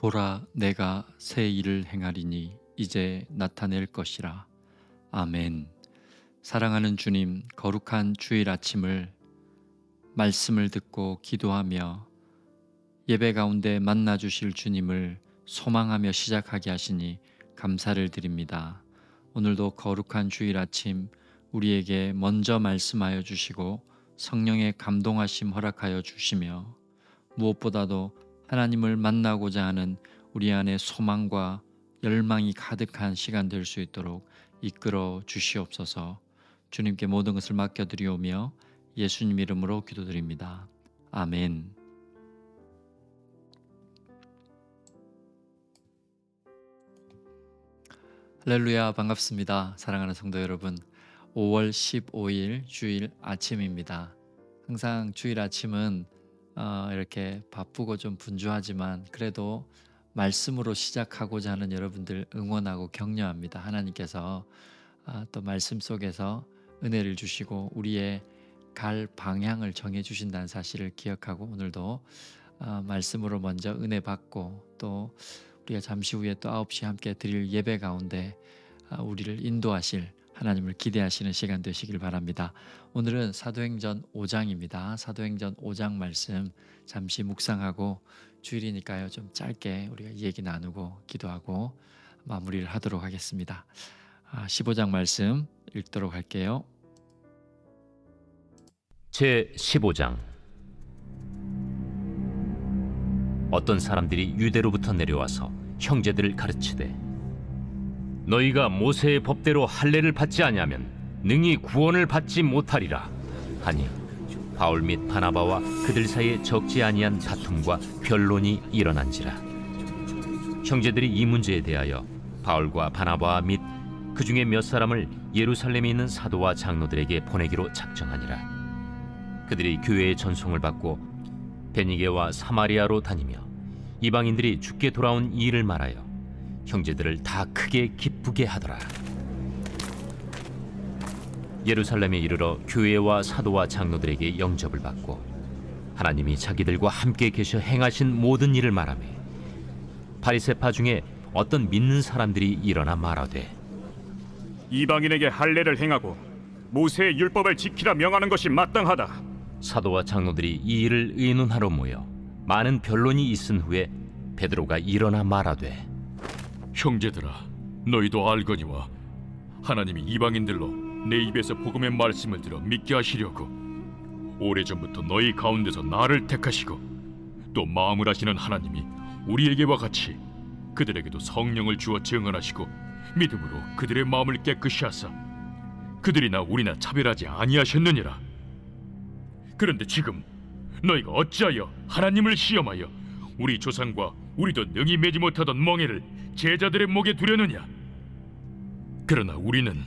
보라, 내가 새 일을 행하리니 이제 나타낼 것이라. 아멘. 사랑하는 주님, 거룩한 주일 아침을 말씀을 듣고 기도하며 예배 가운데 만나 주실 주님을 소망하며 시작하게 하시니 감사를 드립니다. 오늘도 거룩한 주일 아침 우리에게 먼저 말씀하여 주시고 성령의 감동하심 허락하여 주시며 무엇보다도 하나님을 만나고자 하는 우리 안에 소망과 열망이 가득한 시간 될 수 있도록 이끌어 주시옵소서. 주님께 모든 것을 맡겨드리오며 예수님 이름으로 기도드립니다. 아멘. 할렐루야, 반갑습니다. 사랑하는 성도 여러분, 5월 15일 주일 아침입니다. 항상 주일 아침은 이렇게 바쁘고 좀 분주하지만 그래도 말씀으로 시작하고자 하는 여러분들 응원하고 격려합니다. 하나님께서 또 말씀 속에서 은혜를 주시고 우리의 갈 방향을 정해 주신다는 사실을 기억하고 오늘도 말씀으로 먼저 은혜 받고 또 우리가 잠시 후에 또 9시 함께 드릴 예배 가운데 우리를 인도하실 하나님을 기대하시는 시간 되시길 바랍니다. 오늘은 사도행전 5장입니다. 사도행전 5장 말씀 잠시 묵상하고 주일이니까요 좀 짧게 우리가 얘기 나누고 기도하고 마무리를 하도록 하겠습니다. 15장 말씀 읽도록 할게요. 제 15장. 어떤 사람들이 유대로부터 내려와서 형제들을 가르치되 너희가 모세의 법대로 할례를 받지 아니하면 능히 구원을 받지 못하리라 하니 바울 및 바나바와 그들 사이에 적지 아니한 다툼과 변론이 일어난지라. 형제들이 이 문제에 대하여 바울과 바나바 및 그 중에 몇 사람을 예루살렘에 있는 사도와 장로들에게 보내기로 작정하니라. 그들이 교회의 전송을 받고 베니게와 사마리아로 다니며 이방인들이 죽게 돌아온 이 일을 말하여 형제들을 다 크게 기쁘게 하더라. 예루살렘에 이르러 교회와 사도와 장로들에게 영접을 받고 하나님이 자기들과 함께 계셔 행하신 모든 일을 말하며 바리새파 중에 어떤 믿는 사람들이 일어나 말하되 이방인에게 할례를 행하고 모세의 율법을 지키라 명하는 것이 마땅하다. 사도와 장로들이 이 일을 의논하러 모여 많은 변론이 있은 후에 베드로가 일어나 말하되 형제들아, 너희도 알거니와 하나님이 이방인들로 내 입에서 복음의 말씀을 들어 믿게 하시려고 오래전부터 너희 가운데서 나를 택하시고 또 마음을 하시는 하나님이 우리에게와 같이 그들에게도 성령을 주어 증언하시고 믿음으로 그들의 마음을 깨끗이 하사 그들이나 우리나 차별하지 아니하셨느니라. 그런데 지금 너희가 어찌하여 하나님을 시험하여 우리 조상과 우리도 능히 매지 못하던 멍에를 제자들의 목에 두려느냐? 그러나 우리는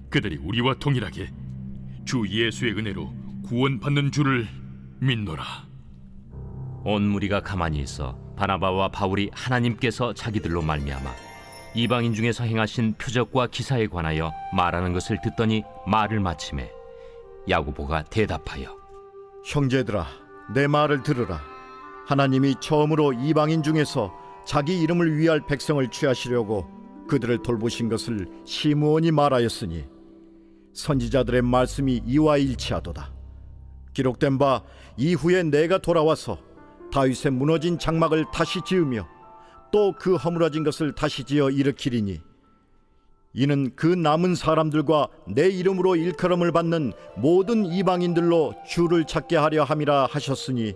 그들이 우리와 동일하게 주 예수의 은혜로 구원받는 줄을 믿노라. 온 무리가 가만히 있어 바나바와 바울이 하나님께서 자기들로 말미암아 이방인 중에서 행하신 표적과 기사에 관하여 말하는 것을 듣더니 말을 마치매 야고보가 대답하여 형제들아, 내 말을 들으라. 하나님이 처음으로 이방인 중에서 자기 이름을 위할 백성을 취하시려고 그들을 돌보신 것을 시므온이 말하였으니 선지자들의 말씀이 이와 일치하도다. 기록된 바 이후에 내가 돌아와서 다윗의 무너진 장막을 다시 지으며 또 그 허물어진 것을 다시 지어 일으키리니 이는 그 남은 사람들과 내 이름으로 일컬음을 받는 모든 이방인들로 주를 찾게 하려 함이라 하셨으니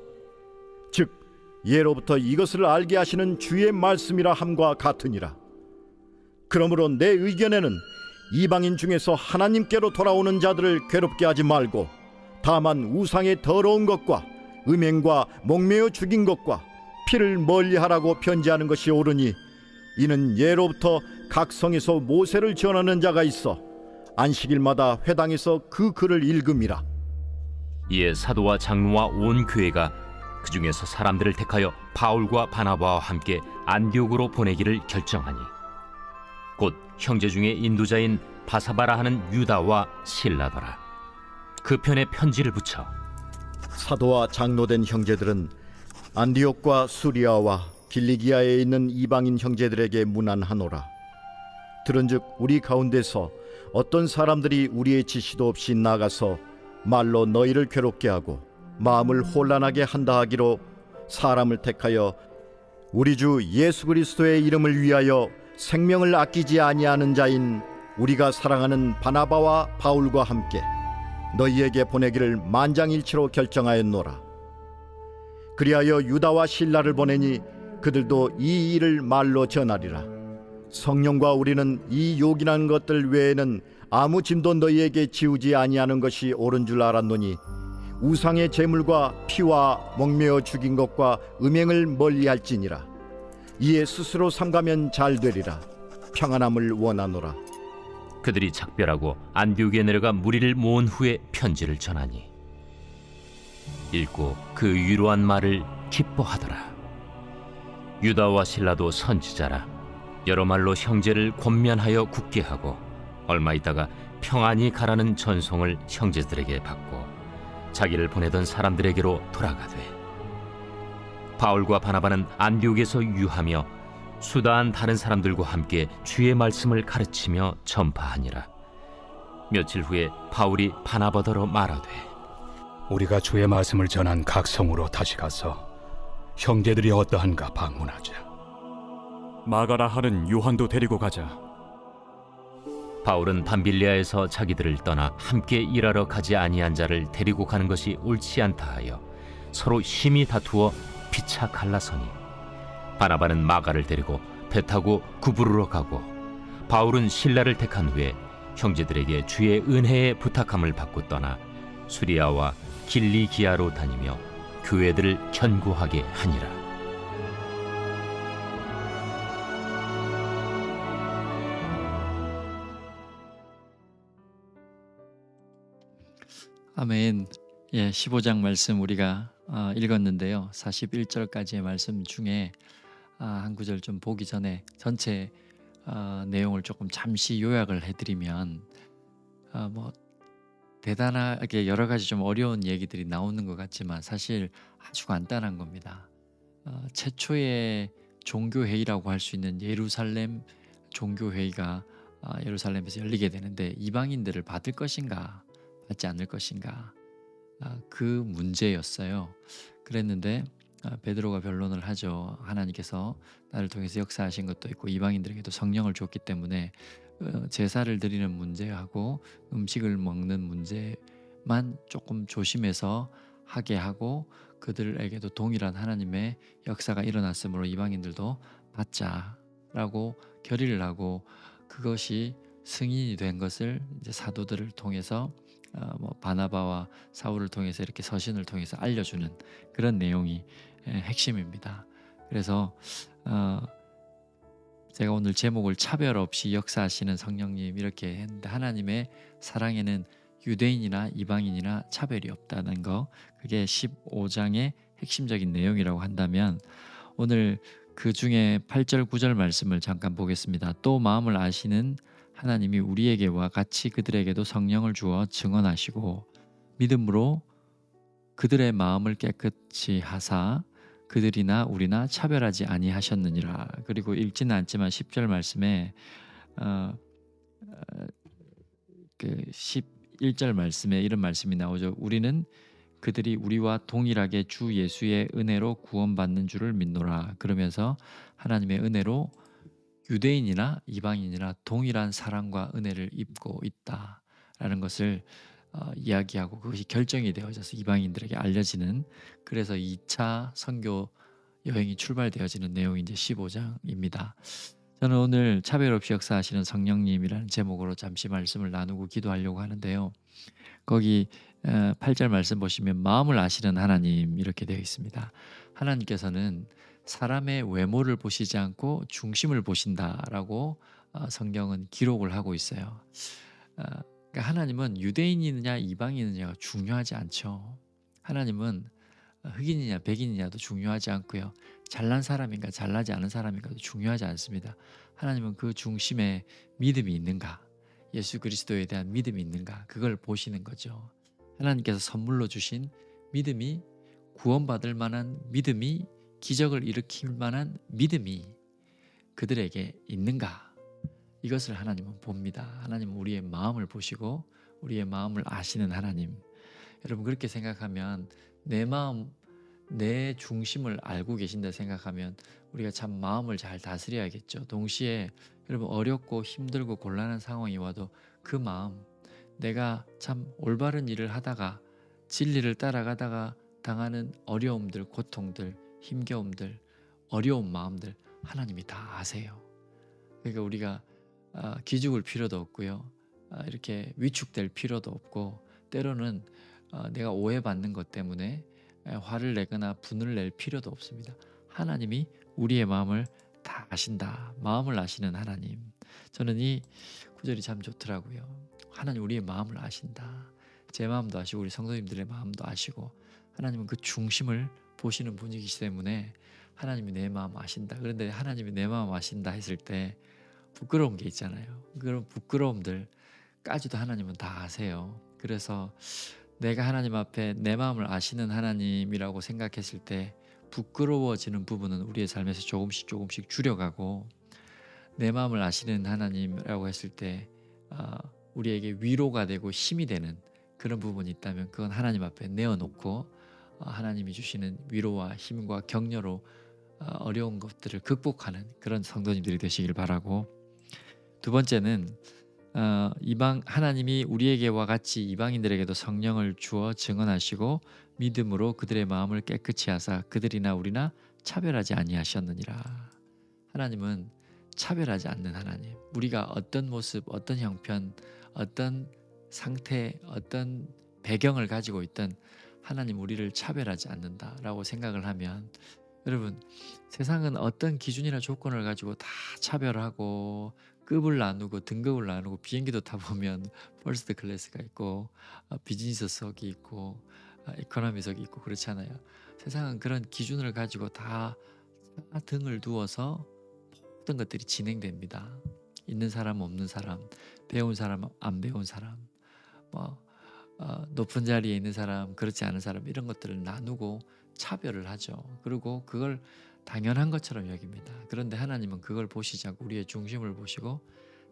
즉 예로부터 이것을 알게 하시는 주의 말씀이라 함과 같으니라. 그러므로 내 의견에는 이방인 중에서 하나님께로 돌아오는 자들을 괴롭게 하지 말고 다만 우상의 더러운 것과 음행과 목매어 죽인 것과 피를 멀리하라고 편지하는 것이 옳으니 이는 예로부터 각 성에서 모세를 전하는 자가 있어 안식일마다 회당에서 그 글을 읽음이라. 이에 사도와 장로와 온 교회가 그 중에서 사람들을 택하여 바울과 바나바와 함께 안디옥으로 보내기를 결정하니 곧 형제 중에 인도자인 바사바라 하는 유다와 실라더라. 그 편에 편지를 붙여 사도와 장로된 형제들은 안디옥과 수리아와 길리기아에 있는 이방인 형제들에게 문안하노라. 들은즉 우리 가운데서 어떤 사람들이 우리의 지시도 없이 나가서 말로 너희를 괴롭게 하고 마음을 혼란하게 한다 하기로 사람을 택하여 우리 주 예수 그리스도의 이름을 위하여 생명을 아끼지 아니하는 자인 우리가 사랑하는 바나바와 바울과 함께 너희에게 보내기를 만장일치로 결정하였노라. 그리하여 유다와 실라를 보내니 그들도 이 일을 말로 전하리라. 성령과 우리는 이 요긴한 것들 외에는 아무 짐도 너희에게 지우지 아니하는 것이 옳은 줄 알았노니 우상의 제물과 피와 목매어 죽인 것과 음행을 멀리할지니라. 이에 스스로 삼가면 잘 되리라. 평안함을 원하노라. 그들이 작별하고 안디옥에 내려가 무리를 모은 후에 편지를 전하니 읽고 그 위로한 말을 기뻐하더라. 유다와 실라도 선지자라 여러 말로 형제를 권면하여 굳게 하고 얼마 있다가 평안히 가라는 전송을 형제들에게 받고 자기를 보내던 사람들에게로 돌아가되 바울과 바나바는 안디옥에서 유하며 수다한 다른 사람들과 함께 주의 말씀을 가르치며 전파하니라. 며칠 후에 바울이 바나바더러 말하되 우리가 주의 말씀을 전한 각 성으로 다시 가서 형제들이 어떠한가 방문하자. 마가라 하는 요한도 데리고 가자. 바울은 밤빌리아에서 자기들을 떠나 함께 일하러 가지 아니한 자를 데리고 가는 것이 옳지 않다 하여 서로 심히 다투어 피차 갈라서니 바나바는 마가를 데리고 배 타고 구부르러 가고 바울은 실라를 택한 후에 형제들에게 주의 은혜에 부탁함을 받고 떠나 수리아와 길리기아로 다니며 교회들을 견고하게 하니라. 아멘. 예, 15장 말씀 우리가 읽었는데요. 41절까지의 말씀 중에 한 구절 좀 보기 전에 전체 내용을 조금 잠시 요약을 해드리면 뭐 대단하게 여러 가지 좀 어려운 얘기들이 나오는 것 같지만 사실 아주 간단한 겁니다. 최초의 종교회의라고 할 수 있는 예루살렘 종교회의가 예루살렘에서 열리게 되는데 이방인들을 받을 것인가 받지 않을 것인가 그 문제였어요. 그랬는데 베드로가 변론을 하죠. 하나님께서 나를 통해서 역사하신 것도 있고 이방인들에게도 성령을 줬기 때문에 제사를 드리는 문제하고 음식을 먹는 문제만 조금 조심해서 하게 하고 그들에게도 동일한 하나님의 역사가 일어났으므로 이방인들도 받자라고 결의를 하고 그것이 승인이 된 것을 이제 사도들을 통해서 뭐 바나바와 사울을 통해서 이렇게 서신을 통해서 알려주는 그런 내용이 핵심입니다. 그래서 제가 오늘 제목을 차별 없이 역사하시는 성령님 이렇게 했는데 하나님의 사랑에는 유대인이나 이방인이나 차별이 없다는 거 그게 15장의 핵심적인 내용이라고 한다면 오늘 그 중에 8절 9절 말씀을 잠깐 보겠습니다. 또 마음을 아시는 하나님이 우리에게와 같이 그들에게도 성령을 주어 증언하시고 믿음으로 그들의 마음을 깨끗이 하사 그들이나 우리나 차별하지 아니하셨느니라. 그리고 읽지는 않지만 10절 말씀에 그 11절 말씀에 이런 말씀이 나오죠. 우리는 그들이 우리와 동일하게 주 예수의 은혜로 구원받는 줄을 믿노라. 그러면서 하나님의 은혜로 유대인이나 이방인이나 동일한 사랑과 은혜를 입고 있다라는 것을 이야기하고 그것이 결정이 되어져서 이방인들에게 알려지는 그래서 2차 선교 여행이 출발되어지는 내용이 이제 15장입니다. 저는 오늘 차별 없이 역사하시는 성령님이라는 제목으로 잠시 말씀을 나누고 기도하려고 하는데요. 거기 8절 말씀 보시면 마음을 아시는 하나님 이렇게 되어 있습니다. 하나님께서는 사람의 외모를 보시지 않고 중심을 보신다라고 성경은 기록을 하고 있어요. 그러니까 하나님은 유대인이느냐 이방인이느냐가 중요하지 않죠. 하나님은 흑인이냐 백인이냐도 중요하지 않고요. 잘난 사람인가 잘나지 않은 사람인가도 중요하지 않습니다. 하나님은 그 중심에 믿음이 있는가 예수 그리스도에 대한 믿음이 있는가 그걸 보시는 거죠. 하나님께서 선물로 주신 믿음이 구원받을 만한 믿음이 기적을 일으킬 만한 믿음이 그들에게 있는가? 이것을 하나님은 봅니다. 하나님은 우리의 마음을 보시고 우리의 마음을 아시는 하나님. 여러분 그렇게 생각하면 내 마음, 내 중심을 알고 계신다 생각하면 우리가 참 마음을 잘 다스려야겠죠. 동시에 여러분 어렵고 힘들고 곤란한 상황이 와도 그 마음, 내가 참 올바른 일을 하다가 진리를 따라가다가 당하는 어려움들, 고통들, 힘겨움들, 어려운 마음들 하나님이 다 아세요. 그러니까 우리가 기죽을 필요도 없고요. 이렇게 위축될 필요도 없고 때로는 내가 오해받는 것 때문에 화를 내거나 분을 낼 필요도 없습니다. 하나님이 우리의 마음을 다 아신다. 마음을 아시는 하나님. 저는 이 구절이 참 좋더라고요. 하나님 우리의 마음을 아신다. 제 마음도 아시고 우리 성도님들의 마음도 아시고 하나님은 그 중심을 보시는 분이기 때문에 하나님이 내 마음 아신다. 그런데 하나님이 내 마음 아신다 했을 때 부끄러운 게 있잖아요. 그런 부끄러움들까지도 하나님은 다 아세요. 그래서 내가 하나님 앞에 내 마음을 아시는 하나님이라고 생각했을 때 부끄러워지는 부분은 우리의 삶에서 조금씩 줄여가고 내 마음을 아시는 하나님이라고 했을 때 우리에게 위로가 되고 힘이 되는 그런 부분이 있다면 그건 하나님 앞에 내어놓고 하나님이 주시는 위로와 힘과 격려로 어려운 것들을 극복하는 그런 성도님들이 되시길 바라고, 두 번째는 이방 하나님이 우리에게와 같이 이방인들에게도 성령을 주어 증언하시고 믿음으로 그들의 마음을 깨끗이 하사 그들이나 우리나 차별하지 아니하셨느니라. 하나님은 차별하지 않는 하나님. 우리가 어떤 모습, 어떤 형편, 어떤 상태, 어떤 배경을 가지고 있든 하나님 우리를 차별하지 않는다라고 생각을 하면, 여러분 세상은 어떤 기준이나 조건을 가지고 다 차별하고 급을 나누고 등급을 나누고 비행기도 타보면 퍼스트 클래스가 있고 비즈니스석이 있고 이코노미석이 있고 그렇잖아요. 세상은 그런 기준을 가지고 다 등을 두어서 모든 것들이 진행됩니다. 있는 사람 없는 사람, 배운 사람 안 배운 사람, 높은 자리에 있는 사람 그렇지 않은 사람 이런 것들을 나누고 차별을 하죠. 그리고 그걸 당연한 것처럼 여깁니다. 그런데 하나님은 그걸 보시지 않고 우리의 중심을 보시고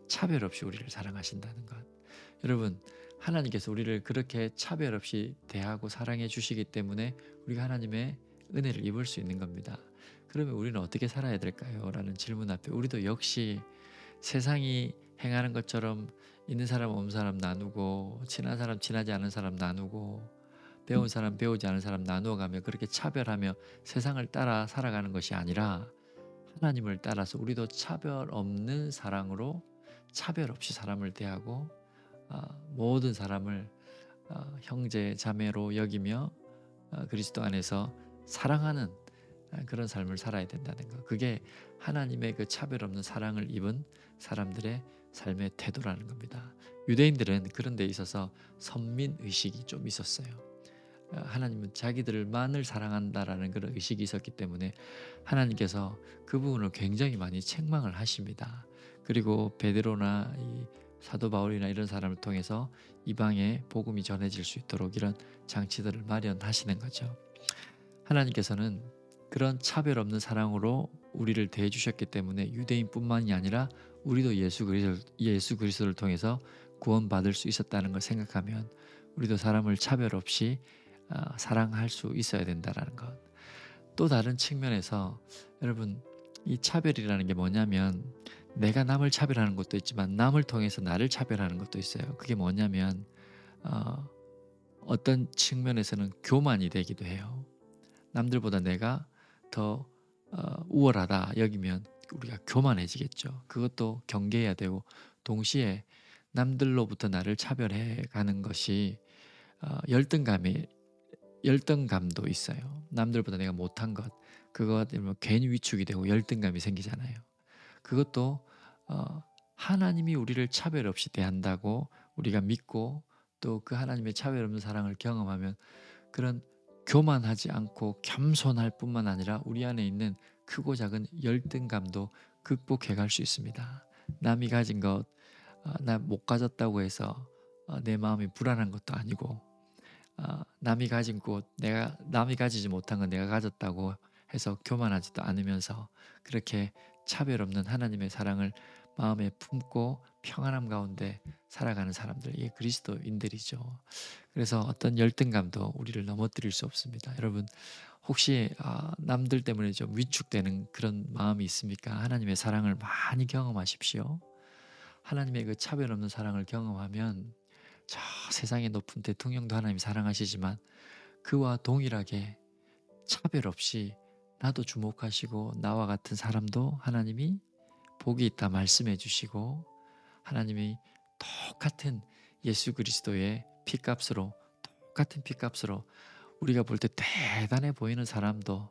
차별 없이 우리를 사랑하신다는 것. 여러분 하나님께서 우리를 그렇게 차별 없이 대하고 사랑해 주시기 때문에 우리가 하나님의 은혜를 입을 수 있는 겁니다. 그러면 우리는 어떻게 살아야 될까요? 라는 질문 앞에 우리도 역시 세상이 행하는 것처럼 있는 사람 없는 사람 나누고 친한 사람 친하지 않은 사람 나누고 배운 사람 배우지 않은 사람 나누어가며 그렇게 차별하며 세상을 따라 살아가는 것이 아니라 하나님을 따라서 우리도 차별 없는 사랑으로 차별 없이 사람을 대하고 모든 사람을 형제 자매로 여기며 그리스도 안에서 사랑하는 그런 삶을 살아야 된다는 것. 그게 하나님의 그 차별 없는 사랑을 입은 사람들의 삶의 태도라는 겁니다. 유대인들은 그런 데 있어서 선민의식이 좀 있었어요. 하나님은 자기들만을 사랑한다라는 그런 의식이 있었기 때문에 하나님께서 그 부분을 굉장히 많이 책망을 하십니다. 그리고 베드로나 이 사도 바울이나 이런 사람을 통해서 이방에 복음이 전해질 수 있도록 이런 장치들을 마련하시는 거죠. 하나님께서는 그런 차별 없는 사랑으로 우리를 대해 주셨기 때문에 유대인뿐만이 아니라 우리도 예수 그리스도를 통해서 구원받을 수 있었다는 걸 생각하면 우리도 사람을 차별 없이 사랑할 수 있어야 된다는 것. 또 다른 측면에서 여러분 이 차별이라는 게 뭐냐면 내가 남을 차별하는 것도 있지만 남을 통해서 나를 차별하는 것도 있어요. 그게 뭐냐면 어떤 측면에서는 교만이 되기도 해요. 남들보다 내가 더 우월하다 여기면 우리가 교만해지겠죠. 그것도 경계해야 되고 동시에 남들로부터 나를 차별해 가는 것이 열등감도 있어요. 남들보다 내가 못한 것 그거 때문에 괜히 위축이 되고 열등감이 생기잖아요. 그것도 하나님이 우리를 차별 없이 대한다고 우리가 믿고 또 그 하나님의 차별 없는 사랑을 경험하면 그런 교만하지 않고 겸손할 뿐만 아니라 우리 안에 있는 크고 작은 열등감도 극복해 갈 수 있습니다. 남이 가진 것 나 못 가졌다고 해서 내 마음이 불안한 것도 아니고 남이 가진 것 남이 가지지 못한 건 내가 가졌다고 해서 교만하지도 않으면서 그렇게 차별 없는 하나님의 사랑을 마음에 품고 평안함 가운데 살아가는 사람들, 이게 그리스도인들이죠. 그래서 어떤 열등감도 우리를 넘어뜨릴 수 없습니다. 여러분, 혹시 남들 때문에 좀 위축되는 그런 마음이 있습니까? 하나님의 사랑을 많이 경험하십시오. 하나님의 그 차별 없는 사랑을 경험하면 저 세상의 높은 대통령도 하나님 사랑하시지만 그와 동일하게 차별 없이 나도 주목하시고 나와 같은 사람도 하나님이 복이 있다 말씀해 주시고, 하나님이 똑같은 예수 그리스도의 피값으로, 똑같은 피값으로 우리가 볼 때 대단해 보이는 사람도,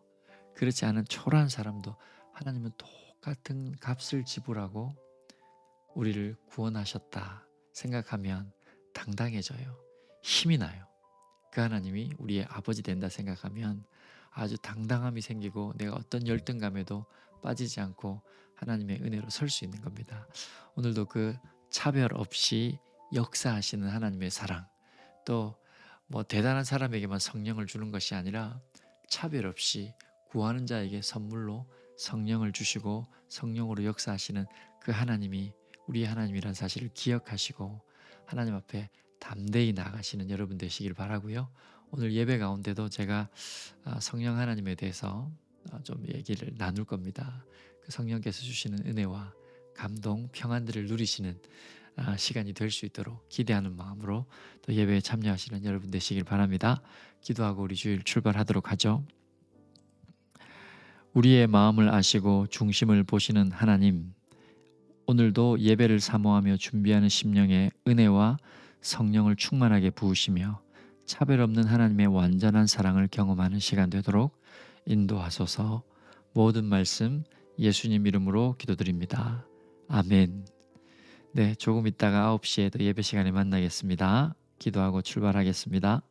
그렇지 않은 초라한 사람도 하나님은 똑같은 값을 지불하고 우리를 구원하셨다 생각하면 당당해져요. 힘이 나요. 그 하나님이 우리의 아버지 된다 생각하면 아주 당당함이 생기고 내가 어떤 열등감에도 빠지지 않고 하나님의 은혜로 설 수 있는 겁니다. 오늘도 그 차별 없이 역사하시는 하나님의 사랑, 또 뭐 대단한 사람에게만 성령을 주는 것이 아니라 차별 없이 구하는 자에게 선물로 성령을 주시고 성령으로 역사하시는 그 하나님이 우리 하나님이라는 사실을 기억하시고 하나님 앞에 담대히 나아가시는 여러분 되시길 바라고요. 오늘 예배 가운데도 제가 성령 하나님에 대해서 좀 얘기를 나눌 겁니다. 그 성령께서 주시는 은혜와 감동, 평안들을 누리시는 시간이 될 수 있도록 기대하는 마음으로 또 예배에 참여하시는 여러분 되시길 바랍니다. 기도하고 우리 주일 출발하도록 하죠. 우리의 마음을 아시고 중심을 보시는 하나님, 오늘도 예배를 사모하며 준비하는 심령에 은혜와 성령을 충만하게 부으시며 차별 없는 하나님의 완전한 사랑을 경험하는 시간 되도록 인도하소서. 모든 말씀 예수님 이름으로 기도드립니다. 아멘. 네, 조금 있다가 9시에 또 예배 시간에 만나겠습니다. 기도하고 출발하겠습니다.